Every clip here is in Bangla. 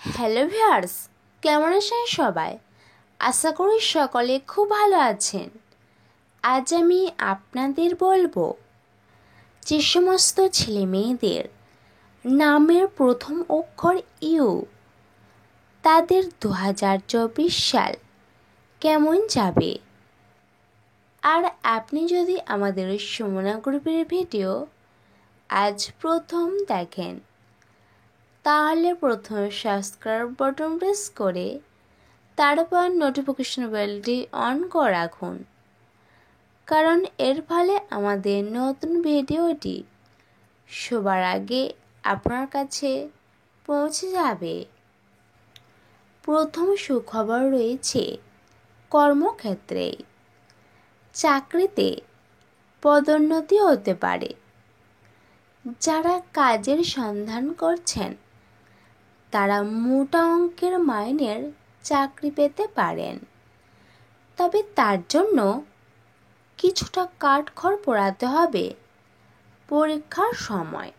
হ্যালো ভিউয়ার্স, কেমন আছেন সবাই? আশা করি সকলে খুব ভালো আছেন। আজ আমি আপনাদের বলবো যে সমস্ত ছেলে মেয়েদের নামের প্রথম অক্ষর ইউ, তাদের 2024 সাল কেমন যাবে। আর আপনি যদি আমাদের সুমনা গ্রুপের ভিডিও আজ প্রথম দেখেন, তাহলে প্রথমে সাবস্ক্রাইব বাটন প্রেস করে তারপর নোটিফিকেশন বেলটি অন করে রাখুন, কারণ এর ফলে আমাদের নতুন ভিডিওটি সবার আগে আপনার কাছে পৌঁছে যাবে। প্রথম সুখবর রয়েছে কর্মক্ষেত্রে। চাকরিতে পদোন্নতি হতে পারে। যারা কাজের সন্ধান করছেন তারা মোটা অঙ্কের মাইনের চাকরি পেতে পারেন, তবে তার জন্য কিছুটা কাঠখড় পোড়াতে হবে পরীক্ষার সময়।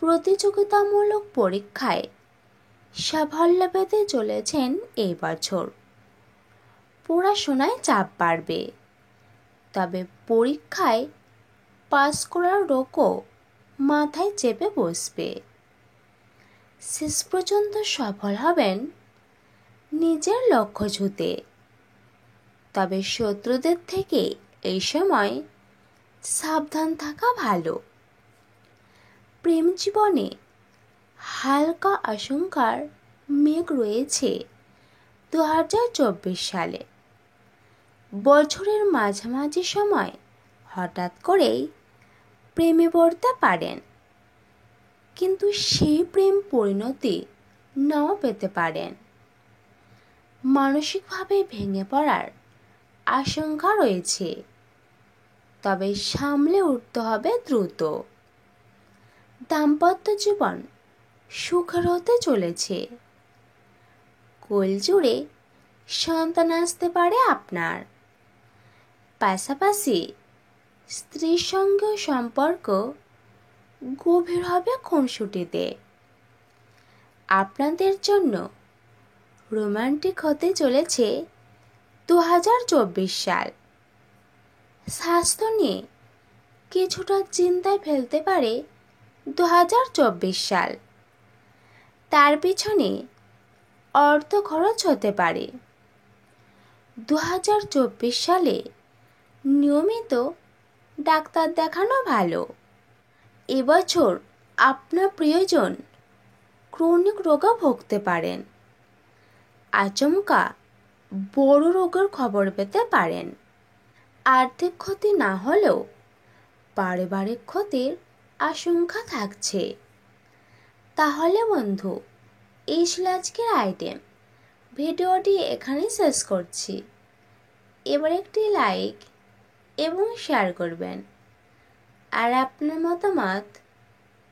প্রতিযোগিতামূলক পরীক্ষায় সাফল্য পেতে চলেছেন এই বছর। পড়াশোনায় চাপ বাড়বে, তবে পরীক্ষায় পাস করার রোগও মাথায় চেপে বসবে। শেষ পর্যন্ত সফল হবেন নিজের লক্ষ্য ছুঁতে, তবে শত্রুদের থেকে এই সময় সাবধান থাকা ভালো। প্রেম জীবনে হালকা আশঙ্কার মেঘ রয়েছে 2024 সালে। বছরের মাঝামাঝি সময় হঠাৎ করেই প্রেমে পড়তে পারেন, কিন্তু সেই প্রেম পরিণতি নাও পেতে পারেন। মানসিকভাবে ভেঙে পড়ার আশঙ্কা রয়েছে, তবে সামলে উঠতে হবে দ্রুত। দাম্পত্য জীবন সুখের হতে চলেছে। কোল জুড়ে সন্তান আসতে পারে আপনার। পাশাপাশি স্ত্রীর সঙ্গেও সম্পর্ক গভীর হবে খুনসুটিতে। আপনাদের জন্য রোমান্টিক হতে চলেছে 2024 সাল। স্বাস্থ্য নিয়ে কিছুটা চিন্তায় ফেলতে পারে 2024 সাল। তার পিছনে অর্থ খরচ হতে পারে। 2024 সালে নিয়মিত ডাক্তার দেখানো ভালো। এবছর আপনার প্রিয়জন ক্রনিক রোগে ভুগতে পারেন। আচমকা বড় রোগের খবর পেতে পারেন। আর্থিক ক্ষতি না হলেও পারিবারিক ক্ষতির আশঙ্কা থাকছে। তাহলে বন্ধু, এই ছিল আজকের আইটেম। ভিডিওটি এখানেই শেষ করছি। এবার একটি লাইক এবং শেয়ার করবেন, আর আপনার মতামত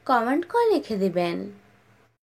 কমেন্ট করে লিখে দিবেন।